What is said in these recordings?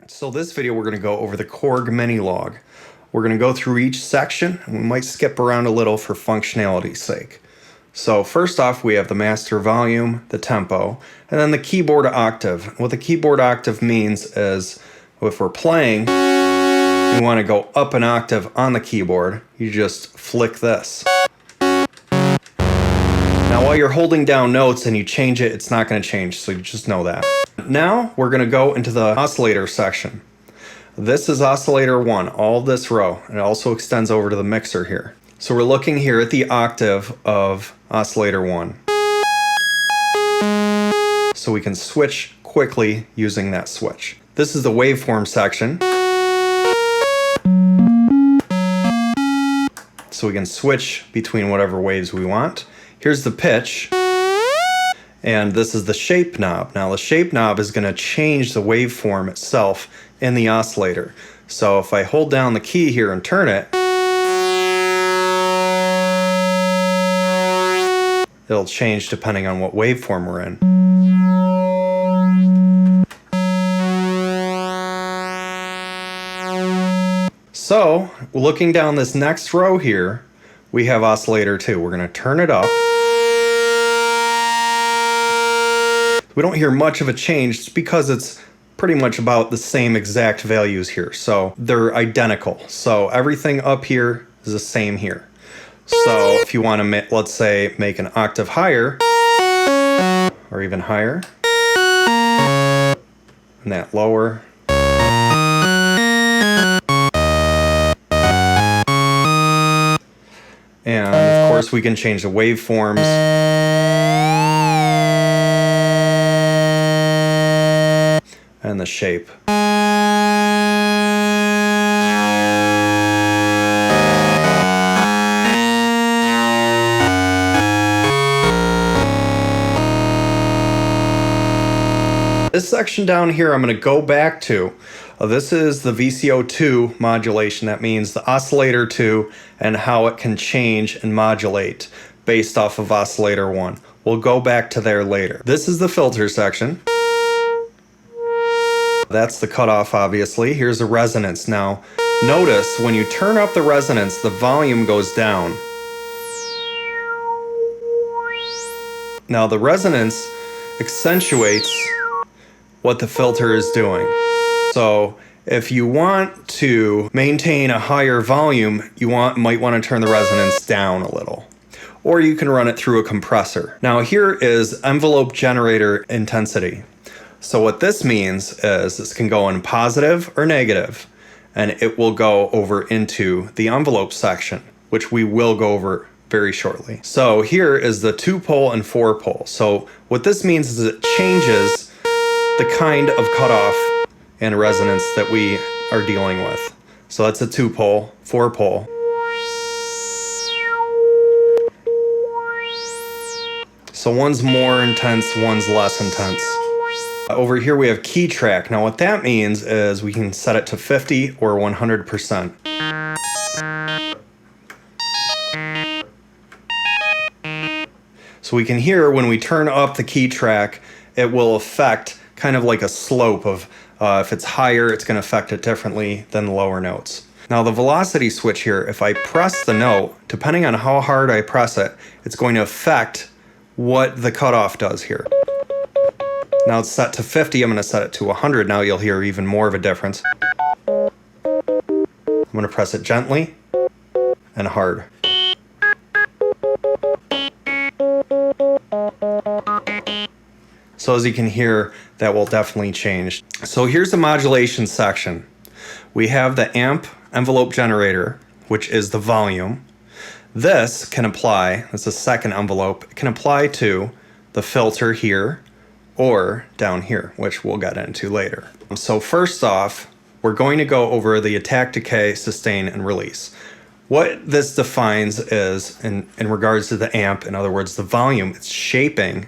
So this video we're going to go over the Korg Minilogue. We're going to go through each section and we might skip around a little for functionality's sake. So first off we have the master volume, the tempo, and then the keyboard octave. What the keyboard octave means is if we're playing, you want to go up an octave on the keyboard, you just flick this. Now while you're holding down notes and you change it, it's not going to change, so you just know that. Now we're going to go into the oscillator section. This is oscillator 1, all this row. It also extends over to the mixer here. So we're looking here at the octave of oscillator 1. So we can switch quickly using that switch. This is the waveform section. So we can switch between whatever waves we want. Here's the pitch. And this is the shape knob. Now the shape knob is going to change the waveform itself in the oscillator. So if I hold down the key here and turn it, it'll change depending on what waveform we're in. So looking down this next row here, we have oscillator 2. We're going to turn it up. We don't hear much of a change just because it's pretty much about the same exact values here. So they're identical. So everything up here is the same here. So if you want to, let's say, make an octave higher or even higher, and that lower, and of course we can change the waveforms. And the shape. This section down here I'm going to go back to. This is the VCO 2 modulation. That means the oscillator 2 and how it can change and modulate based off of oscillator 1. We'll go back to there later. This is the filter section. That's the cutoff, obviously. Here's the resonance. Now, notice when you turn up the resonance, the volume goes down. Now, the resonance accentuates what the filter is doing. So, if you want to maintain a higher volume, you might want to turn the resonance down a little. Or you can run it through a compressor. Now, here is envelope generator intensity. So what this means is this can go in positive or negative, and it will go over into the envelope section, which we will go over very shortly. So here is the 2-pole and 4-pole. So what this means is it changes the kind of cutoff and resonance that we are dealing with. So that's a 2-pole, 4-pole. So one's more intense, one's less intense. Over here we have key track. Now what that means is we can set it to 50 or 100%. So we can hear when we turn up the key track, it will affect kind of like a slope of if it's higher, it's going to affect it differently than the lower notes. Now the velocity switch here, if I press the note, depending on how hard I press it, it's going to affect what the cutoff does here. Now it's set to 50, I'm going to set it to 100. Now you'll hear even more of a difference. I'm going to press it gently and hard. So as you can hear, that will definitely change. So here's the modulation section. We have the amp envelope generator, which is the volume. This can apply, it's a second envelope, it can apply to the filter here, or down here, which we'll get into later. So first off, we're going to go over the attack, decay, sustain, and release. What this defines is, in regards to the amp, in other words, the volume, it's shaping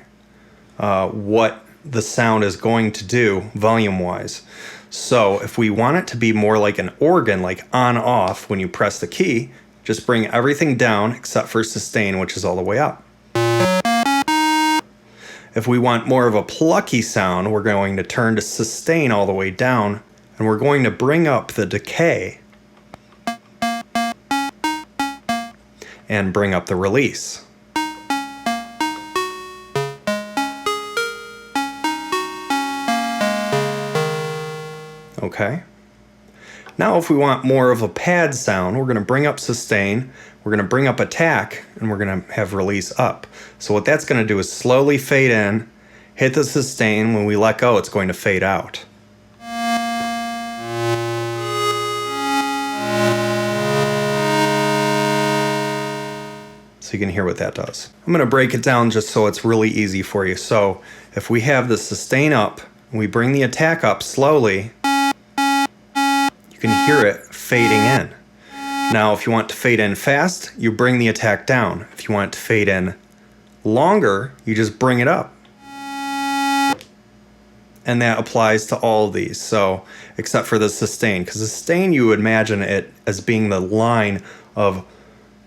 what the sound is going to do volume-wise. So if we want it to be more like an organ, like on-off when you press the key, just bring everything down except for sustain, which is all the way up. If we want more of a plucky sound, we're going to turn to sustain all the way down and we're going to bring up the decay and bring up the release. Okay. Now if we want more of a pad sound, we're going to bring up sustain, we're going to bring up attack, and we're going to have release up. So what that's going to do is slowly fade in, hit the sustain. When we let go, it's going to fade out. So you can hear what that does. I'm going to break it down just so it's really easy for you. So if we have the sustain up, and we bring the attack up slowly, you can hear it fading in. Now, if you want to fade in fast, you bring the attack down. If you want it to fade in longer, you just bring it up. And that applies to all of these, so except for the sustain, because the sustain you would imagine it as being the line of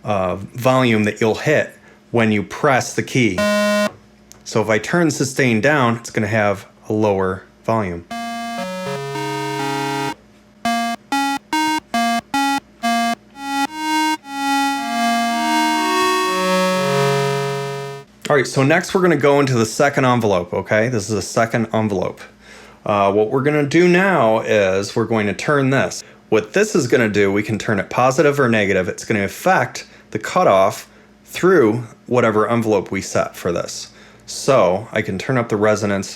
volume that you'll hit when you press the key. So if I turn sustain down, it's going to have a lower volume. All right, so next we're going to go into the second envelope, okay? This is the second envelope. What we're going to do now is we're going to turn this. What this is going to do, we can turn it positive or negative. It's going to affect the cutoff through whatever envelope we set for this. So I can turn up the resonance,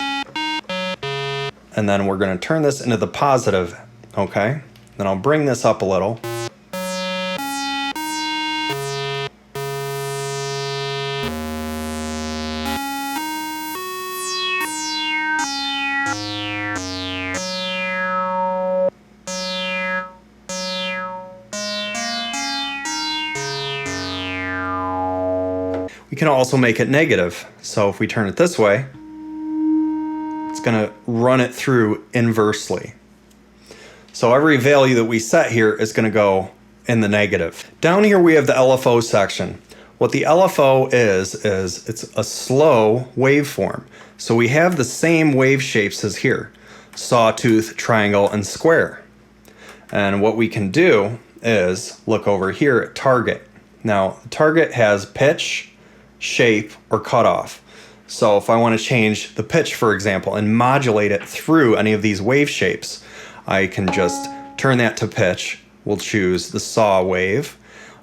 and then we're going to turn this into the positive, okay? Then I'll bring this up a little. We can also make it negative. So if we turn it this way, it's going to run it through inversely. So every value that we set here is going to go in the negative. Down here we have the LFO section. What the LFO is it's a slow waveform. So we have the same wave shapes as here: sawtooth, triangle, and square. And what we can do is look over here at target. Now, the target has pitch, shape, or cutoff. So if I want to change the pitch, for example, and modulate it through any of these wave shapes, I can just turn that to pitch. We'll choose the saw wave.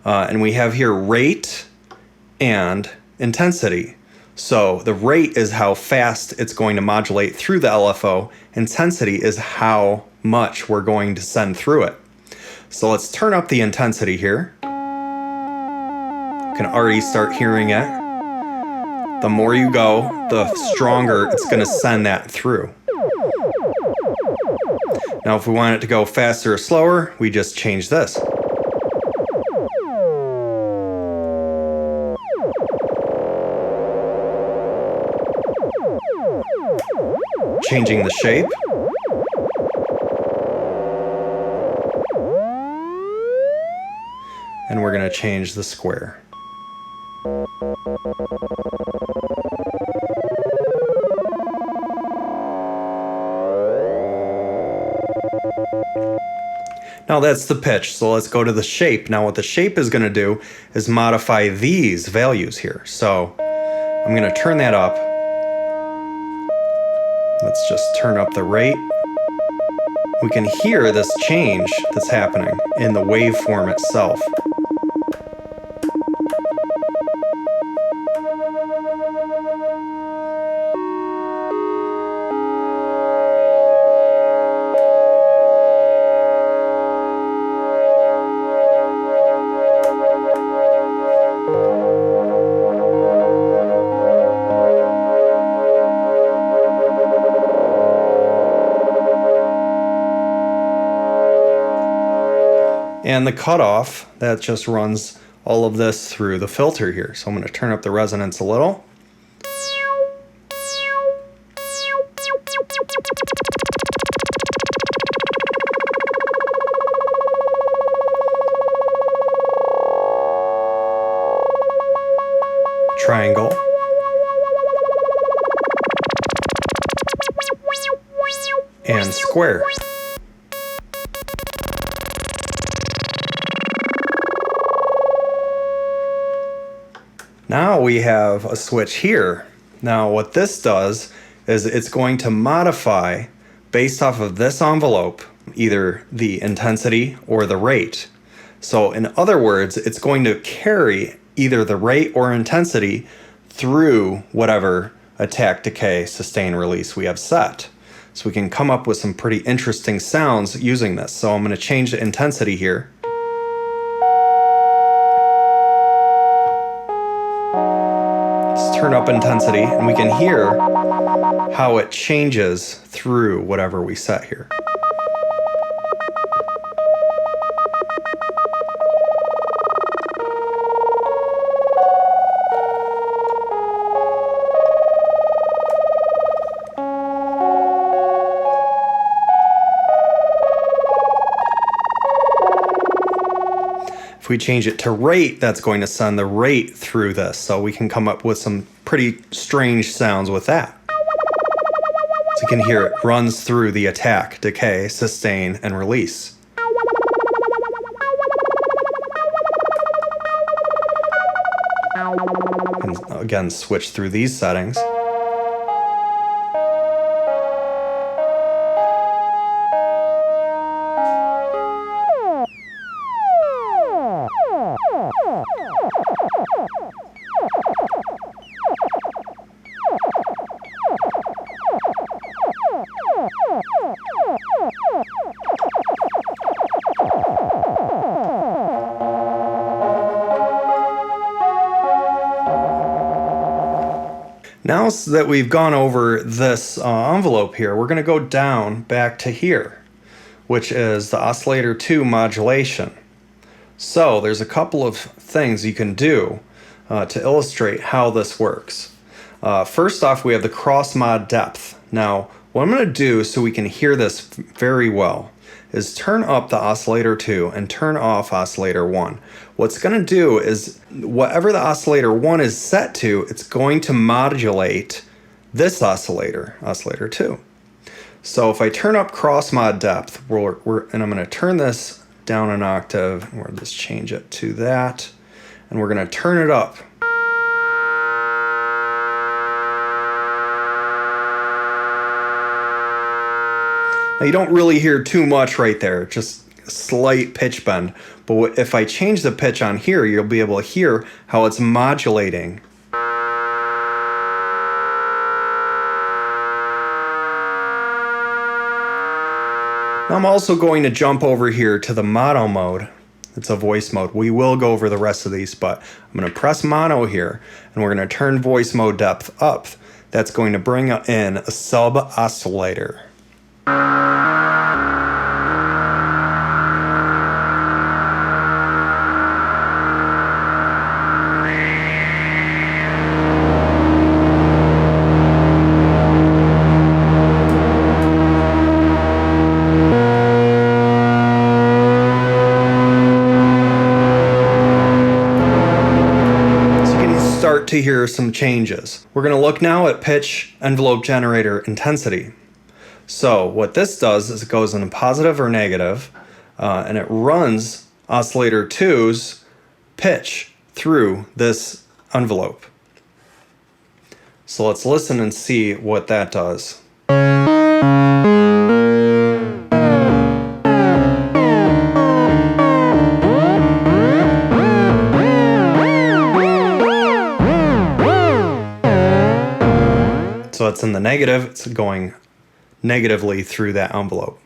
And we have here rate and intensity. So the rate is how fast it's going to modulate through the LFO. Intensity is how much we're going to send through it. So let's turn up the intensity here. You can already start hearing it. The more you go, the stronger it's going to send that through. Now, if we want it to go faster or slower, we just change this. Changing the shape. And we're going to change the square. Now that's the pitch, so let's go to the shape. Now what the shape is going to do is modify these values here. So I'm going to turn that up. Let's just turn up the rate. We can hear this change that's happening in the waveform itself. And the cutoff, that just runs all of this through the filter here. So I'm going to turn up the resonance a little. Triangle. And square. Now we have a switch here. Now what this does is it's going to modify based off of this envelope, either the intensity or the rate. So in other words, it's going to carry either the rate or intensity through whatever attack, decay, sustain, release we have set. So we can come up with some pretty interesting sounds using this. So I'm going to change the intensity here. Let's turn up intensity, and we can hear how it changes through whatever we set here. If we change it to rate, that's going to send the rate through this. So we can come up with some pretty strange sounds with that. So you can hear it runs through the attack, decay, sustain, and release. And again, switch through these settings. Now that we've gone over this envelope here, we're going to go down back to here, which is the oscillator 2 modulation. So there's a couple of things you can do to illustrate how this works. First off, we have the cross mod depth. Now, what I'm going to do so we can hear this very well is turn up the oscillator 2 and turn off oscillator 1. What's going to do is whatever the oscillator 1 is set to, it's going to modulate this oscillator, oscillator 2. So if I turn up cross mod depth, and I'm going to turn this down an octave, and we'll just change it to that, and we're going to turn it up. Now you don't really hear too much right there, just a slight pitch bend. But if I change the pitch on here, you'll be able to hear how it's modulating. Now I'm also going to jump over here to the mono mode. It's a voice mode. We will go over the rest of these, but I'm going to press mono here, and we're going to turn voice mode depth up. That's going to bring in a sub oscillator. To hear some changes. We're going to look now at pitch envelope generator intensity. So what this does is it goes in positive or negative, and it runs oscillator 2's pitch through this envelope. So let's listen and see what that does. So it's in the negative, it's going negatively through that envelope.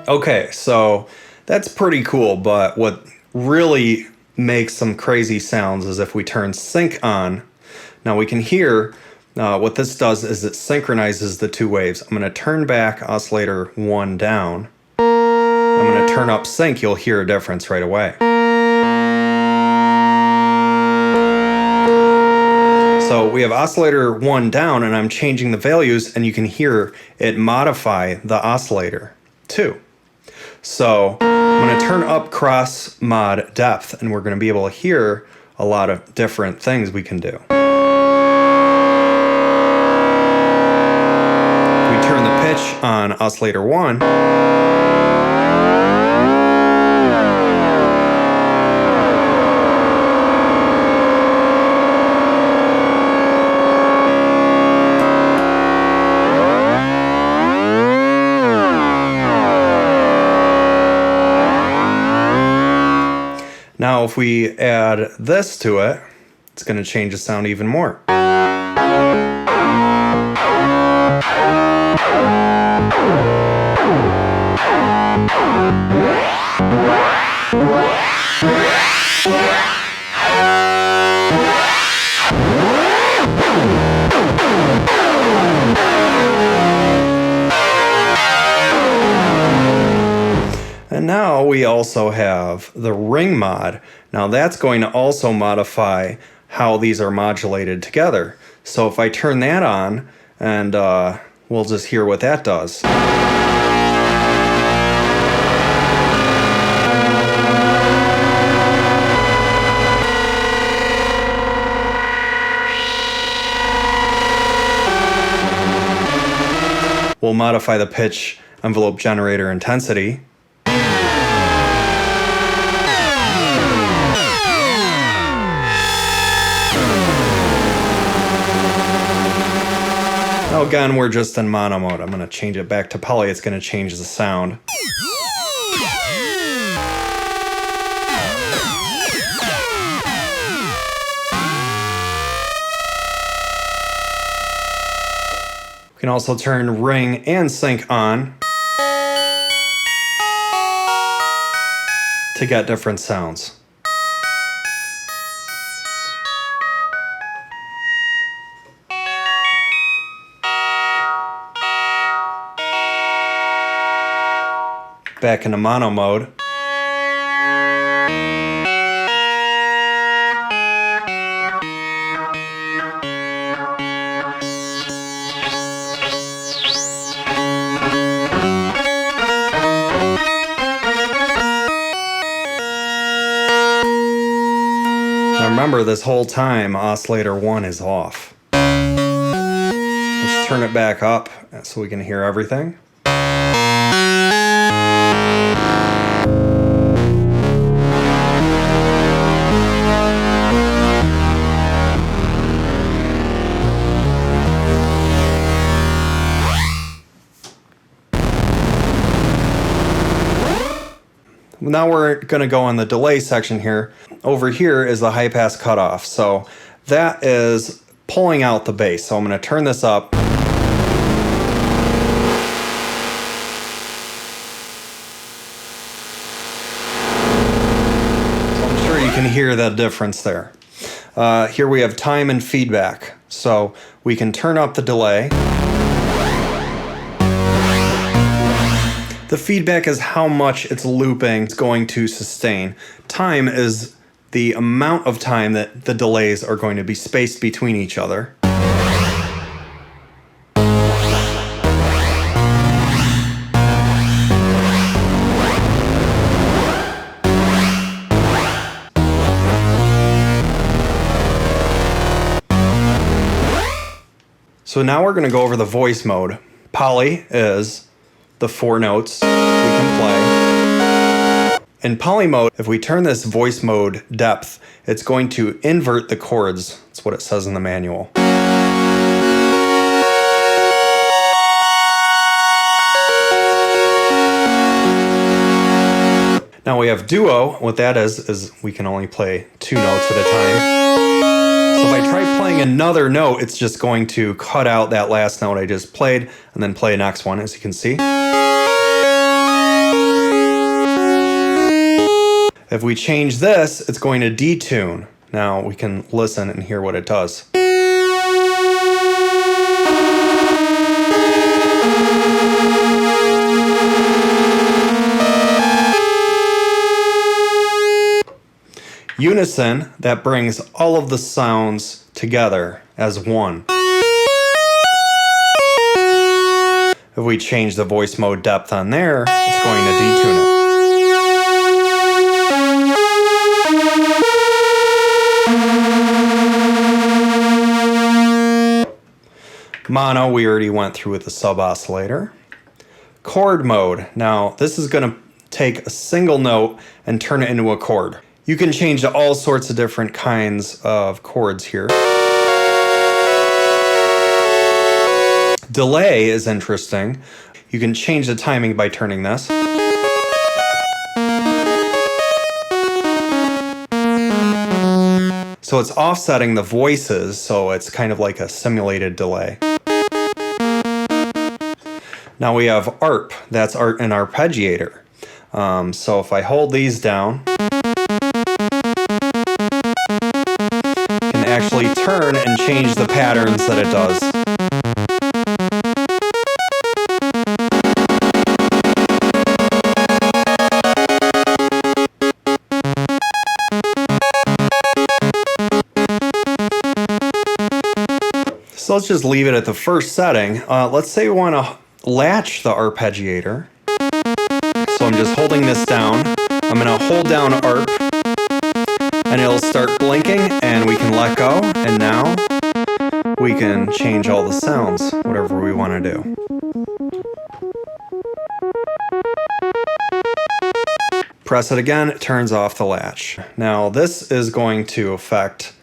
Okay, so that's pretty cool, but what really makes some crazy sounds is if we turn sync on. Now we can hear what this does is it synchronizes the two waves. I'm going to turn back oscillator 1 down. I'm going to turn up sync. You'll hear a difference right away. So we have oscillator 1 down, and I'm changing the values, and you can hear it modify the oscillator 2. So I'm going to turn up cross mod depth, and we're going to be able to hear a lot of different things we can do. on oscillator 1, now if we add this to it, it's going to change the sound even more. And now we also have the ring mod. Now that's going to also modify how these are modulated together. So if I turn that on, and we'll just hear what that does. We'll modify the pitch envelope generator intensity. Now again, we're just in mono mode. I'm going to change it back to poly. It's going to change the sound. We can also turn ring and sync on to get different sounds. Back into mono mode. Now remember, this whole time oscillator 1 is off. Let's turn it back up so we can hear everything. Now we're going to go on the delay section here. Over here is the high pass cutoff. So that is pulling out the bass. So I'm going to turn this up. So I'm sure you can hear the difference there. Here we have time and feedback. So we can turn up the delay. The feedback is how much it's looping it's going to sustain. Time is the amount of time that the delays are going to be spaced between each other. So now we're going to go over the voice mode. Poly is the 4 notes we can play. In poly mode, if we turn this voice mode depth, it's going to invert the chords. That's what it says in the manual. Now we have duo. What that is we can only play 2 notes at a time. So if I try playing another note, it's just going to cut out that last note I just played and then play the next one, as you can see. If we change this, it's going to detune. Now we can listen and hear what it does. Unison, that brings all of the sounds together as one. If we change the voice mode depth on there, it's going to detune it. Mono, we already went through with the sub oscillator. chord mode. Now, this is going to take a single note and turn it into a chord. You can change to all sorts of different kinds of chords here. Delay is interesting. You can change the timing by turning this. So it's offsetting the voices, so it's kind of like a simulated delay. Now we have ARP, that's an arpeggiator. So if I hold these down, it can actually turn and change the patterns that it does. So let's just leave it at the first setting. Let's say we want to latch the arpeggiator. So I'm just holding this down. I'm going to hold down ARP, and it'll start blinking, and we can let go. And now we can change all the sounds, whatever we want to do. Press it again, it turns off the latch. Now this is going to affect.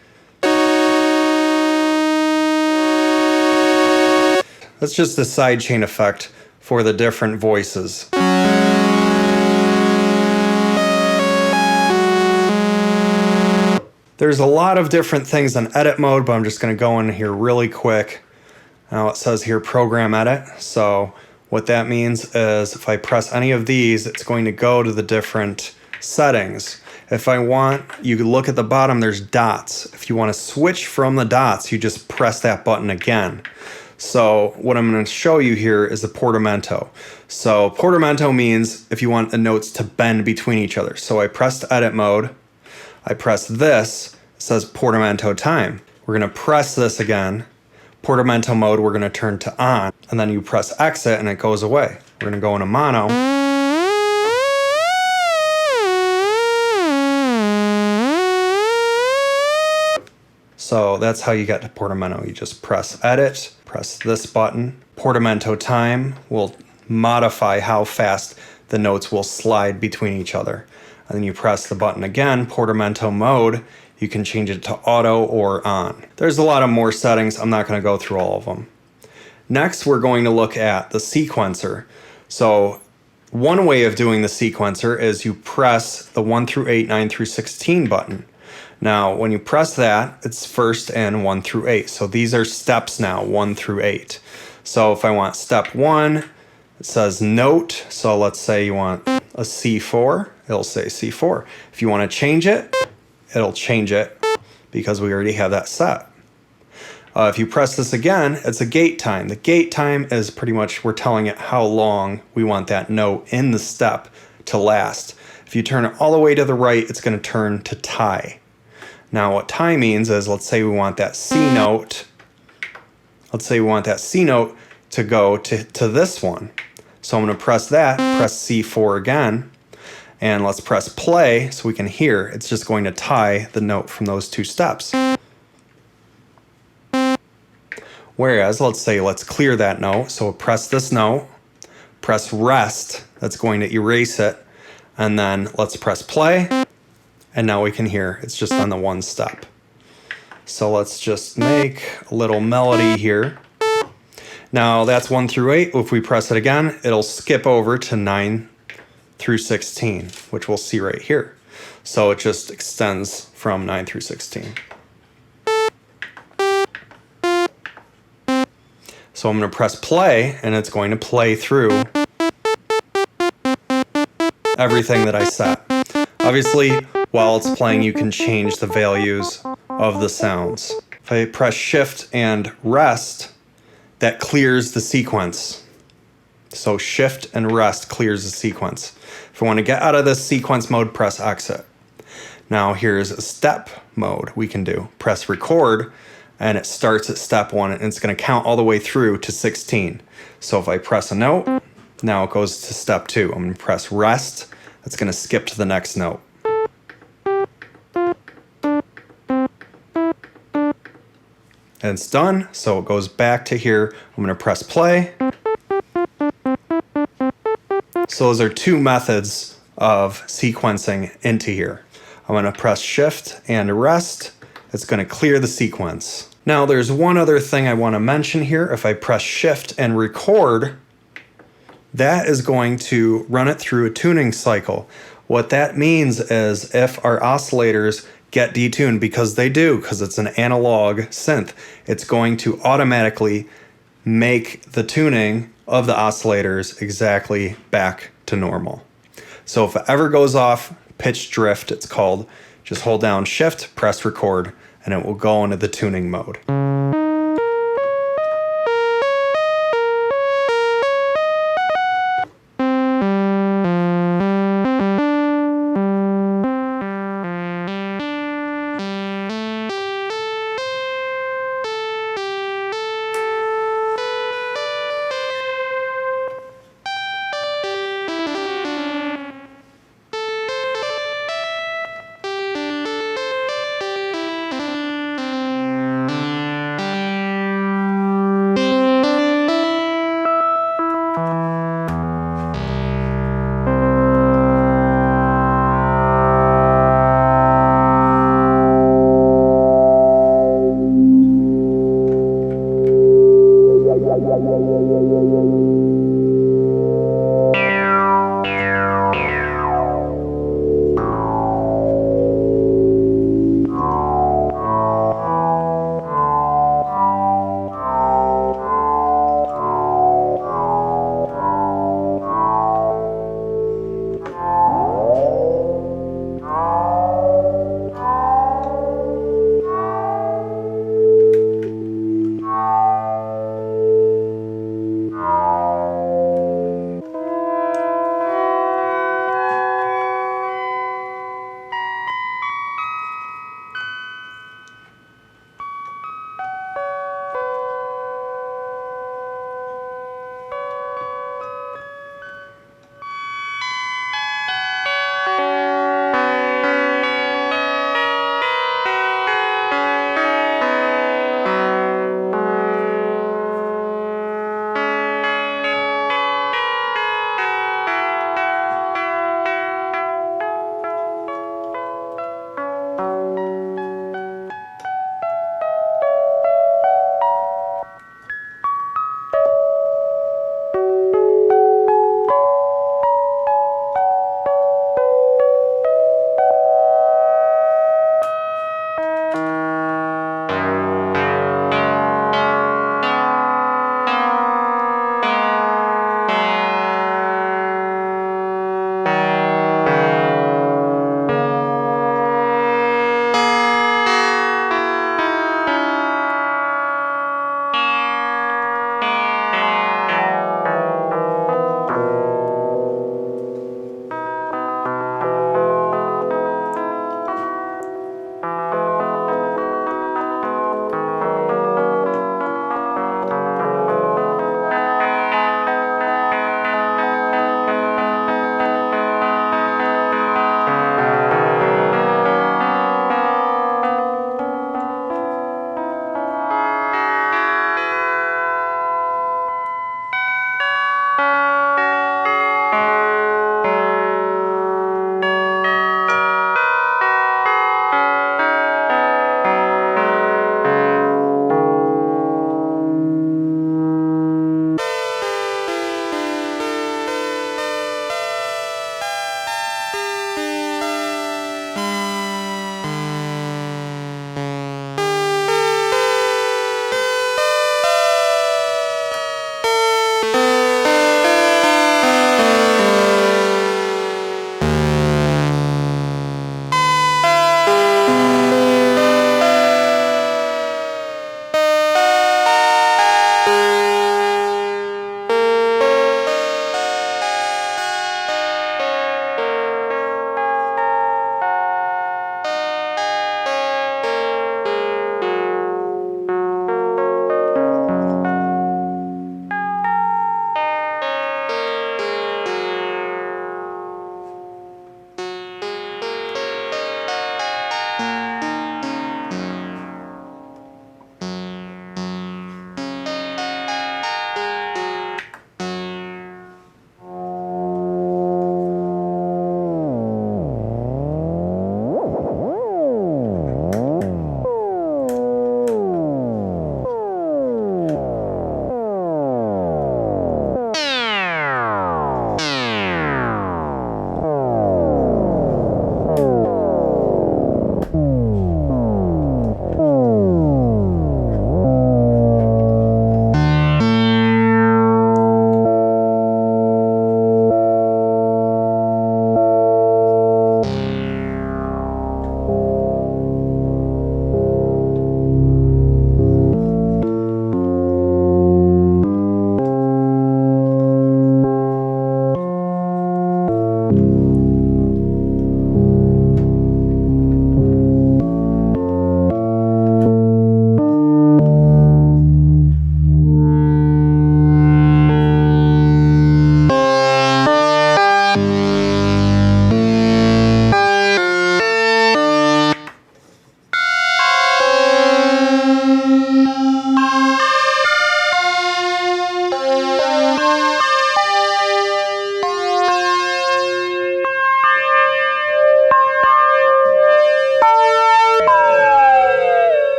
That's just the sidechain effect for the different voices. There's a lot of different things on edit mode, but I'm just going to go in here really quick. Now it says here program edit. So what that means is if I press any of these, it's going to go to the different settings. If I want, you can look at the bottom, there's dots. If you want to switch from the dots, you just press that button again. So what I'm going to show you here is the Portmento. So Portmento means if you want the notes to bend between each other. So I pressed edit mode. I press this, it says Portmento time. We're going to press this again. Portmento mode, we're going to turn to on. And then you press exit and it goes away. We're going to go into mono. So that's how you get to Portmento. You just press edit, press this button. Portmento time will modify how fast the notes will slide between each other. And then you press the button again, Portmento mode, you can change it to auto or on. There's a lot of more settings, I'm not going to go through all of them. Next, we're going to look at the sequencer. So one way of doing the sequencer is you press the 1 through 8, 9 through 16 button. Now, when you press that, it's first and 1 through 8. So these are steps now, 1 through 8. So if I want step 1, it says note. So let's say you want a C4, it'll say C4. If you want to change it, it'll change it because we already have that set. If you press this again, it's a gate time. The gate time is pretty much, we're telling it how long we want that note in the step to last. If you turn it all the way to the right, it's going to turn to tie. Now what tie means is, let's say we want that C note. Let's say we want that C note to go to this one. So I'm going to press that, press C4 again, and let's press play so we can hear. It's just going to tie the note from those two steps. Whereas, let's say, let's clear that note. So press this note, press rest, that's going to erase it, and then let's press play. And now we can hear it's just on the one step. So let's just make a little melody here. Now that's 1 through 8. If we press it again, it'll skip over to 9 through 16, which we'll see right here. So it just extends from 9 through 16. So I'm going to press play, and it's going to play through everything that I set. Obviously, while it's playing, you can change the values of the sounds. If I press shift and rest, that clears the sequence. So shift and rest clears the sequence. If I want to get out of this sequence mode, press exit. Now here's a step mode we can do. Press record, and it starts at step 1, and it's going to count all the way through to 16. So if I press a note, now it goes to step 2. I'm going to press rest. That's going to skip to the next note. And it's done, so it goes back to here. I'm going to press play. So those are two methods of sequencing into here. I'm going to press Shift and rest. It's going to clear the sequence. Now there's one other thing I want to mention here. If I press Shift and record, that is going to run it through a tuning cycle. What that means is if our oscillators get detuned, because they do, because it's an analog synth, it's going to automatically make the tuning of the oscillators exactly back to normal. So if it ever goes off pitch drift, it's called, just hold down Shift, press record, and it will go into the tuning mode.